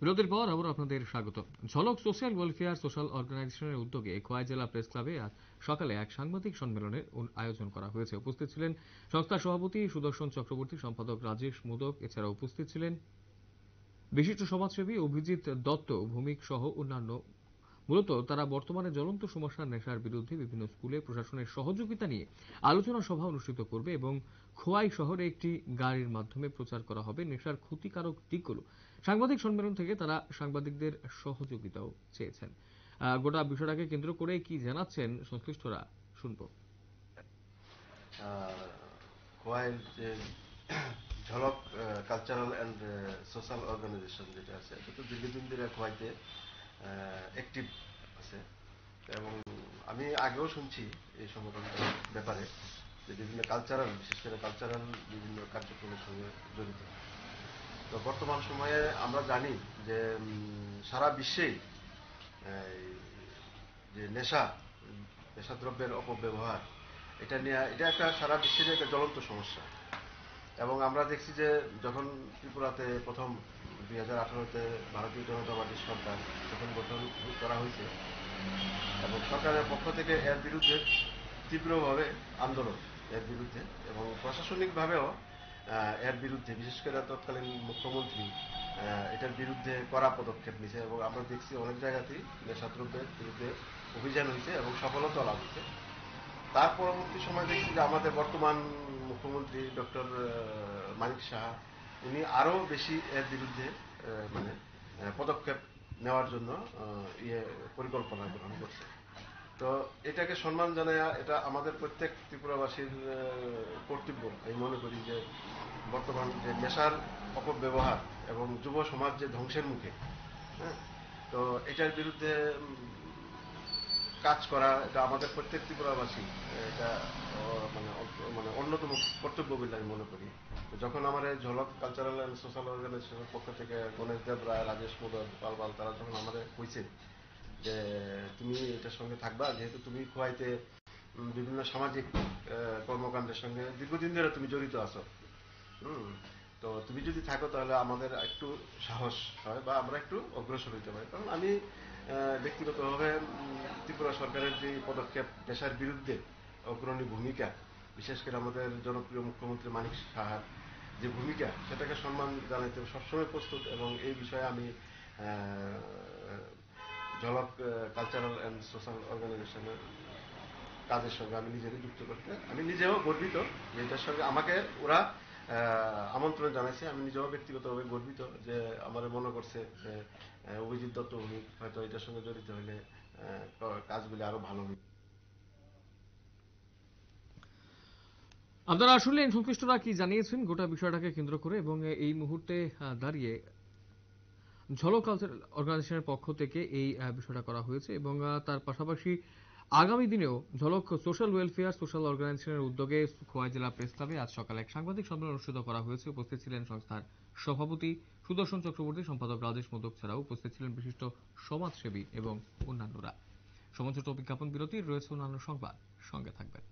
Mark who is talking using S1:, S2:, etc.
S1: বিরতির পর আবার আপনাদের স্বাগত। ঝলক সোশ্যাল ওয়েলফেয়ার সোশ্যাল অর্গানাইজেশনের উদ্যোগে খোয়াই জেলা প্রেস ক্লাবে আজ সকালে এক সাংবাদিক সম্মেলনের আয়োজন করা হয়েছে। উপস্থিত ছিলেন সংস্থার সভাপতি সুদর্শন চক্রবর্তী, সম্পাদক রাজেশ মোদক। এছাড়া উপস্থিত ছিলেন বিশিষ্ট সমাজসেবী অভিজিৎ দত্ত, ভৌমিক সহ অন্যান্য। মূলত তারা বর্তমানে জ্বলন্ত সমস্যা নেশার বিরুদ্ধে বিভিন্ন স্কুলে প্রশাসনের সহযোগিতা নিয়ে আলোচনা সভা অনুষ্ঠিত করবে এবং খোয়াই শহরে একটি গাড়ির মাধ্যমে প্রচার করা হবে নেশার ক্ষতিকারক দিকগুলো। সাংবাদিক সম্মেলন থেকে তারা সাংবাদিকদের সহযোগিতাও চেয়েছেন। গোটা বিষয়টাকে কেন্দ্র করে কি জানাচ্ছেন সংশ্লিষ্টরা শুনব।
S2: খোয়াইয়ের যে ঝলক কালচারাল অ্যান্ড সোশ্যাল অর্গানাইজেশন যেটা আছে, এটা তো দীর্ঘদিন ধরে খোয়াইতে অ্যাক্টিভ আছে এবং আমি আগেও শুনছি এই সংগঠনটার ব্যাপারে যে বিভিন্ন কালচারাল, বিশেষ করে কালচারাল বিভিন্ন কার্যক্রমের সঙ্গে জড়িত। তো বর্তমান সময়ে আমরা জানি যে সারা বিশ্বেই যে নেশাদ্রব্যের অপব্যবহার, এটা একটা সারা বিশ্বের একটা জ্বলন্ত সমস্যা। এবং আমরা দেখছি যে যখন ত্রিপুরাতে প্রথম 2018-তে ভারতীয় জনতা পার্টির সরকার যখন গঠন করা হয়েছে এবং সরকারের পক্ষ থেকে এর বিরুদ্ধে তীব্রভাবে আন্দোলন, এর বিরুদ্ধে এবং প্রশাসনিকভাবেও এর বিরুদ্ধে, বিশেষ করে তৎকালীন মুখ্যমন্ত্রী এটার বিরুদ্ধে কড়া পদক্ষেপ নিয়েছে এবং আমরা দেখছি অনেক জায়গাতেই নেশাদ্রব্যের বিরুদ্ধে অভিযান হয়েছে এবং সফলতা লাভ হয়েছে। তার পরবর্তী সময় দেখছি যে আমাদের বর্তমান মুখ্যমন্ত্রী ডক্টর মানিক সাহা, উনি আরো বেশি এর বিরুদ্ধে মানে পদক্ষেপ নেওয়ার জন্য পরিকল্পনা গ্রহণ করছে। তো এটাকে সম্মান জানায়, এটা আমাদের প্রত্যেক ত্রিপুরাবাসীর কর্তব্য। আমি মনে করি যে বর্তমান যে নেশার অপব্যবহার এবং যুব সমাজ যে ধ্বংসের মুখে, হ্যাঁ, তো এটার বিরুদ্ধে কাজ করা, এটা আমাদের প্রত্যেক ত্রিপুরাবাসী এটা মানে মানে অন্যতম কর্তব্য বলে আমি মনে করি। যখন আমার এই ঝলক কালচারাল অ্যান্ড সোশ্যাল অর্গানাইজেশনের পক্ষ থেকে গণেশ দেব রায়, রাজেশ মোদক, পালপাল, তারা যখন আমাদের কইছে যে তুমি এটার সঙ্গে থাকবা, যেহেতু তুমি খোয়াইতে বিভিন্ন সামাজিক কর্মকাণ্ডের সঙ্গে দীর্ঘদিন ধরে তুমি জড়িত আছো, তো তুমি যদি থাকো তাহলে আমাদের একটু সাহস হয় বা আমরা একটু অগ্রসর হইতে পারি। কারণ আমি ব্যক্তিগতভাবে ত্রিপুরা সরকারের যে পদক্ষেপ, নেশার বিরুদ্ধে অগ্রণী ভূমিকা, বিশেষ করে আমাদের জনপ্রিয় মুখ্যমন্ত্রী মানিক সাহার যে ভূমিকা, সেটাকে সম্মান জানাইতে সবসময় প্রস্তুত এবং এই বিষয়ে আমি ঝলক কালচারাল অ্যান্ড সোশ্যাল অর্গানাইজেশনের কাজের সঙ্গে আমি নিজেকে যুক্ত করতে, আমি নিজেও গর্বিত যে এটার সঙ্গে আমাকে ওরা আমন্ত্রণ জানাইছে। আমি নিজেও ব্যক্তিগতভাবে গর্বিত যে আমার মনে করছে যে অভিজিৎ দত্ত উনি হয়তো এটার সঙ্গে জড়িত হলে কাজগুলি আরো ভালো হবে।
S1: আপনারা আসলে সংশ্লিষ্টরা কি জানিয়েছেন গোটা বিষয়টাকে কেন্দ্র করে, এবং এই মুহূর্তে দাঁড়িয়ে ঝলক কালচারাল অর্গানাইজেশনের পক্ষ থেকে এই বিষয়টা করা হয়েছে এবং তার পাশাপাশি আগামী দিনেও ঝলক সোশ্যাল ওয়েলফেয়ার সোশ্যাল অর্গানাইজেশনের উদ্যোগে খোয়াই জেলা প্রেস ক্লাবে আজ সকালে এক সাংবাদিক সম্মেলন অনুষ্ঠিত করা হয়েছে। উপস্থিত ছিলেন সংস্থার সভাপতি সুদর্শন চক্রবর্তী, সম্পাদক রাজেশ মোদক। ছাড়াও উপস্থিত ছিলেন বিশিষ্ট সমাজসেবী এবং অন্যান্যরা। সময় ছোট বিজ্ঞাপন বিরতির রয়েছে অন্যান্য সংবাদ, সঙ্গে থাকবেন।